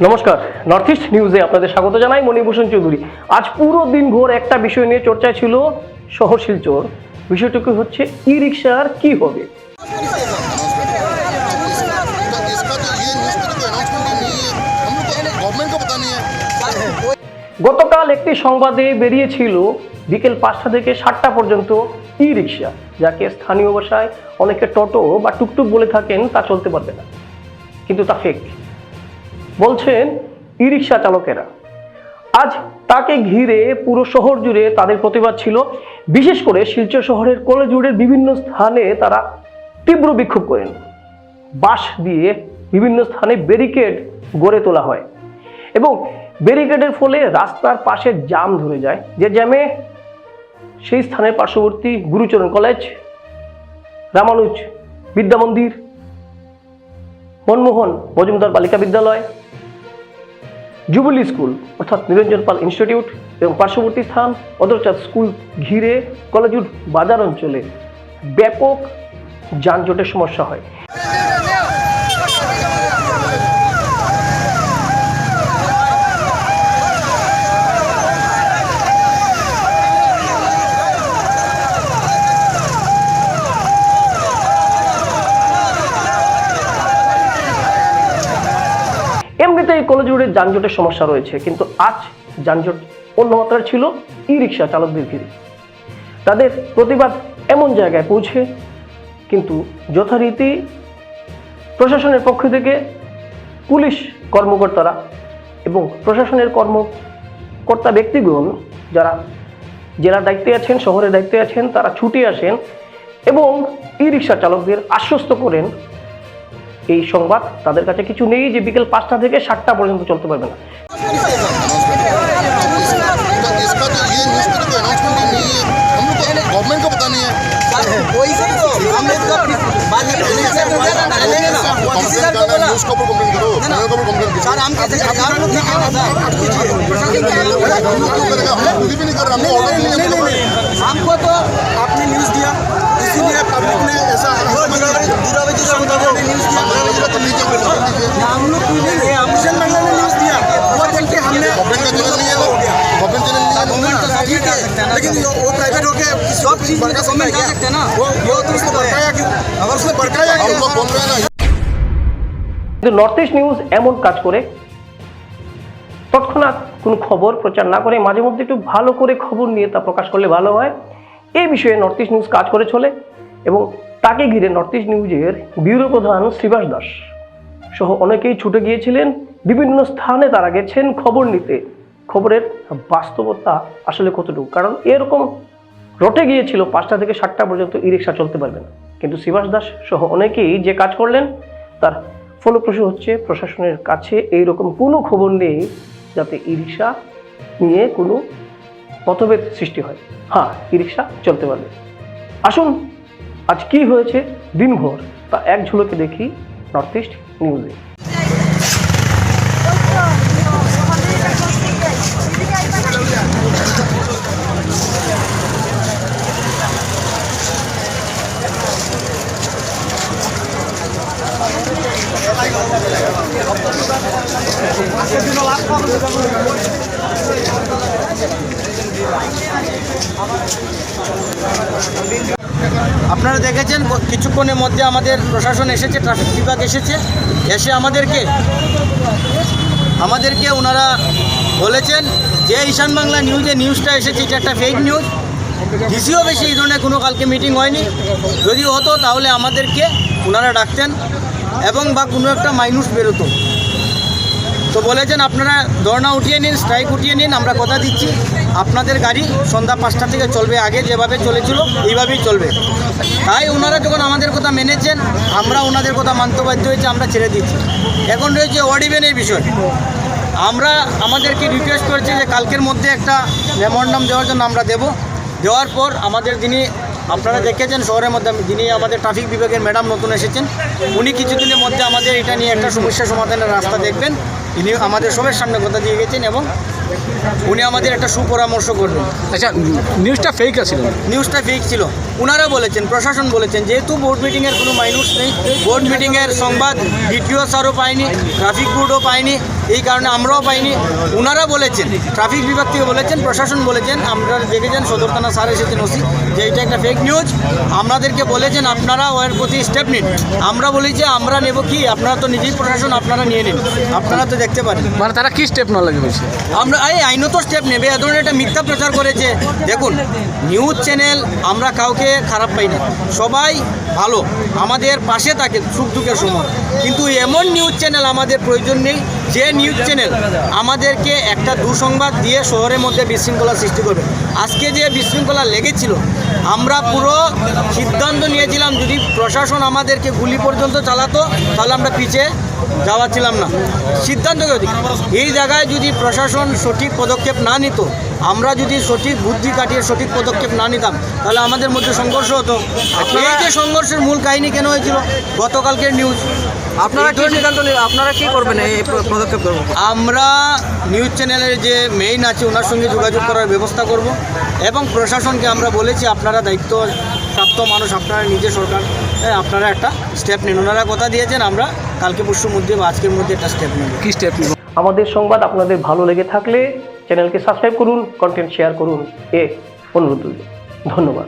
নমস্কার, north east নিউজে আপনাদের স্বাগত জানাই। মণিভূষণ চৌধুরী। আজ পুরো দিন ভোর একটা বিষয় নিয়ে চর্চা ছিল, শহর শিলচর। বিষয়টুকু হচ্ছে ই রিক্সার কি হবে। গতকাল একটি সংবাদে বেরিয়েছিল বিকেল 5টা থেকে 7টা পর্যন্ত ই রিক্সা, যাকে স্থানীয় ভাষায় অনেকে টোটো বা টুকটুক বলে থাকেন, তা চলতে পারবে না। কিন্তু তা ফেক বলছেন ই রিক্সা চালকেরা। আজ তাকে ঘিরে পুরো শহর জুড়ে তাদের প্রতিবাদ ছিল। বিশেষ করে শিলচর শহরের কলেজ রোডের বিভিন্ন স্থানে তারা তীব্র বিক্ষোভ করেন। বাঁশ দিয়ে বিভিন্ন স্থানে ব্যারিকেড গড়ে তোলা হয় এবং ব্যারিকেডের ফলে রাস্তার পাশে জাম ধরে যায়। যে জ্যামে সেই স্থানের পার্শ্ববর্তী গুরুচরণ কলেজ, রামানুজ বিদ্যা মন্দির, মনমোহন মজুমদার বালিকা বিদ্যালয়, জুবিলি স্কুল অর্থাৎ নিরঞ্জন পাল ইনস্টিটিউট এবং পার্শ্ববর্তী স্থান অদরচাঁদ স্কুল ঘিরে কলেজুট বাজার অঞ্চলে ব্যাপক যানজটের সমস্যা হয়। এমনিতে এই কলেজ রোডের যানজটের সমস্যা রয়েছে, কিন্তু আজ যানজট অন্য মাত্রার ছিল ই রিক্সা চালকদের ঘিরে। তাদের প্রতিবাদ এমন জায়গায় পৌঁছে কিন্তু যথারীতি প্রশাসনের পক্ষ থেকে পুলিশ কর্মকর্তারা এবং প্রশাসনের কর্মকর্তা ব্যক্তিগণ যারা জেলার দায়িত্বে আছেন, শহরের দায়িত্বে আছেন, তারা ছুটে আসেন এবং ই রিক্সা চালকদের আশ্বস্ত করেন এই সংবাদ তাদের কাছে কিছু নেই যে বিকেল 5টা থেকে 7টা পর্যন্ত চলতে পারবে না। गवर्नमेंट को पता नहीं है, वही से तो हमने तो न्यूज़ को कंप्लेंट करो, मेरे को कंप्लेंट करो। सर हम कैसे हम लोग नहीं करना सर, हम लोग क्यों करेगा? हम खुद भी नहीं कर रहे, हमने ऑर्डर नहीं लिया। हमको तो आपने न्यूज़ दिया, इसीलिए पब्लिक ने ऐसा न्यूज़ दिया। तो नीचे हम लोग मिशन मंडल ने न्यूज़ दिया, वो देख के हमने गवर्नमेंट का चैनल नहीं है, वो गवर्नमेंट चैनल नहीं है, गवर्नमेंट तो ठीक है, लेकिन वो प्राइवेट हो के सब चीज बड़का समय कर सकते हैं ना, वो तो उसको भड़काया क्यों? अगर उसको भड़काया हम लोग बोल रहे हैं ना। কিন্তু নর্থ ইস্ট নিউজ এমন কাজ করে, তৎক্ষণাৎ কোনো খবর প্রচার না করে মাঝে মধ্যে একটু ভালো করে খবর নিয়ে তা প্রকাশ করলে ভালো হয়। এই বিষয়ে নর্থ ইস্ট নিউজ কাজ করে চলে এবং তাকে ঘিরে নর্থ ইস্ট নিউজের ব্যুরো প্রধান শ্রীবাস দাস সহ অনেকেই ছুটে গিয়েছিলেন। বিভিন্ন স্থানে তারা গেছেন খবর নিতে, খবরের বাস্তবতা আসলে কতটুকু। কারণ এরকম রটে গিয়েছিল 5টা থেকে 7টা পর্যন্ত ই রিক্সা চলতে পারবে না, কিন্তু শ্রীবাস দাস সহ অনেকেই যে কাজ করলেন তার ফলপ্রসূ হচ্ছে প্রশাসনের কাছে এইরকম কোনো খবর নেই যাতে ই রিক্সা নিয়ে কোনো মতভেদ সৃষ্টি হয়। হ্যাঁ, ই রিক্সা চলতে পারবে। আসুন আজ কি হয়েছে দিনভর তা এক ঝলকে দেখি নর্থ ইস্ট নিউজে। আপনারা দেখেছেন কিছুক্ষণের মধ্যে আমাদের প্রশাসন এসেছে, ট্রাফিক বিভাগ এসে আমাদেরকে ওনারা বলেছেন যে ঈশান বাংলা নিউজটা এসেছে এটা একটা ফেক নিউজ। ডিসিও বেশি এই ধরনের কোনো কালকে মিটিং হয়নি, যদি হতো তাহলে আমাদেরকে ওনারা ডাকতেন এবং বা কোনো একটা মাইনুস বেরোতো। তো বলেছেন আপনারা ধর্না উঠিয়ে নিন, স্ট্রাইক উঠিয়ে নিন, আমরা কথা দিচ্ছি আপনাদের গাড়ি সন্ধ্যা 5টা থেকে চলবে, আগে যেভাবে চলেছিল এইভাবেই চলবে। তাই ওনারা যখন আমাদের কথা মেনেছেন, আমরা ওনাদের কথা মানতে বাধ্য হয়েছে, আমরা ছেড়ে দিচ্ছি। এখন রয়েছে অড ইভেনের বিষয়। আমরা আমাদেরকে রিকোয়েস্ট করেছি যে কালকের মধ্যে একটা মেমোরান্ডাম দেওয়ার জন্য আমরা দেওয়ার পর আমাদের যিনি আপনারা দেখেছেন শহরের মধ্যে যিনি আমাদের ট্রাফিক বিভাগের ম্যাডাম নতুন এসেছেন, উনি কিছুদিনের মধ্যে আমাদের এটা নিয়ে একটা সমস্যা সমাধানের রাস্তা দেখবেন। ইনি আমাদের সবার সামনে কথা দিয়ে গেছেন এবং উনি আমাদের একটা সুপরামর্শ করবেন। আচ্ছা, নিউজটা ফেক ছিল? নিউজটা ফেক ছিল। ওনারা বলেছেন, প্রশাসন বলেছেন, যেহেতু বোর্ড মিটিংয়ের কোনো মাইনুস নেই, বোর্ড মিটিংয়ের সংবাদ ডিটিও স্যারও পায়নি, ট্রাফিক বোর্ডও পায়নি, এই কারণে আমরাও পাইনি। ওনারা বলেছেন, ট্রাফিক বিভাগ থেকে বলেছেন, প্রশাসন বলেছেন, আমরা দেখেছেন সদর থানা স্যার এসেছেন ওসি, যে এটা একটা ফেক নিউজ। আমাদেরকে বলেছেন আপনারা ওর প্রতি স্টেপ নিন। আমরা বলি যে আমরা নেব কি, আপনারা তো নিজেই প্রশাসন, আপনারা নিয়ে নিন, আপনারা তো দেখতে পারেন। মানে তারা কি স্টেপ না লাগে বলছে? আমরা এই আইনত স্টেপ নেবে, এ ধরনের একটা মিথ্যা প্রচার করেছে। দেখুন, নিউজ চ্যানেল আমরা কাউকে খারাপ পাই না, সবাই ভালো, আমাদের পাশে থাকে সুখ দুঃখের সময়। কিন্তু এমন নিউজ চ্যানেল আমাদের প্রয়োজন নেই, যে নিউজ চ্যানেল আমাদেরকে একটা দুঃসংবাদ দিয়ে শহরের মধ্যে বিশৃঙ্খলা সৃষ্টি করবে। আজকে যে বিশৃঙ্খলা লেগেছিল, আমরা পুরো সিদ্ধান্ত নিয়েছিলাম যদি প্রশাসন আমাদেরকে গুলি পর্যন্ত চালাতো তাহলে আমরা পিছিয়ে যাওয়া ছিলাম না। সিদ্ধান্ত এই জায়গায় যদি প্রশাসন সঠিক পদক্ষেপ না নিত, আমরা যদি সঠিক বুদ্ধি কাটিয়ে সঠিক পদক্ষেপ না নিতাম, তাহলে আমাদের মধ্যে সংঘর্ষ হতো। এই যে সংঘর্ষের মূল কাহিনী কেন হয়েছিল, গতকালকের নিউজ। আপনারা কি সিদ্ধান্ত নেবেন, আপনারা কি করবেন এই পদক্ষেপ করবেন? আমরা নিউজ চ্যানেলের যে মেইন আছে ওনার সঙ্গে যোগাযোগ করার ব্যবস্থা করব, এবং প্রশাসনকে আমরা বলেছি আপনারা দায়িত্বপ্রাপ্ত মানুষ, আপনারা নিজে সরকার, আপনারা একটা স্টেপ নিন। ওনারা কথা দিয়েছেন আমরা কালকে পরশুর মধ্যে বা আজকের মধ্যে একটা স্টেপ নেব। কি স্টেপ নেব? আমাদের সংবাদ আপনাদের ভালো লেগে থাকলে চ্যানেলকে সাবস্ক্রাইব করুন, কন্টেন্ট শেয়ার করুন, এ অনুরোধ রইল। ধন্যবাদ।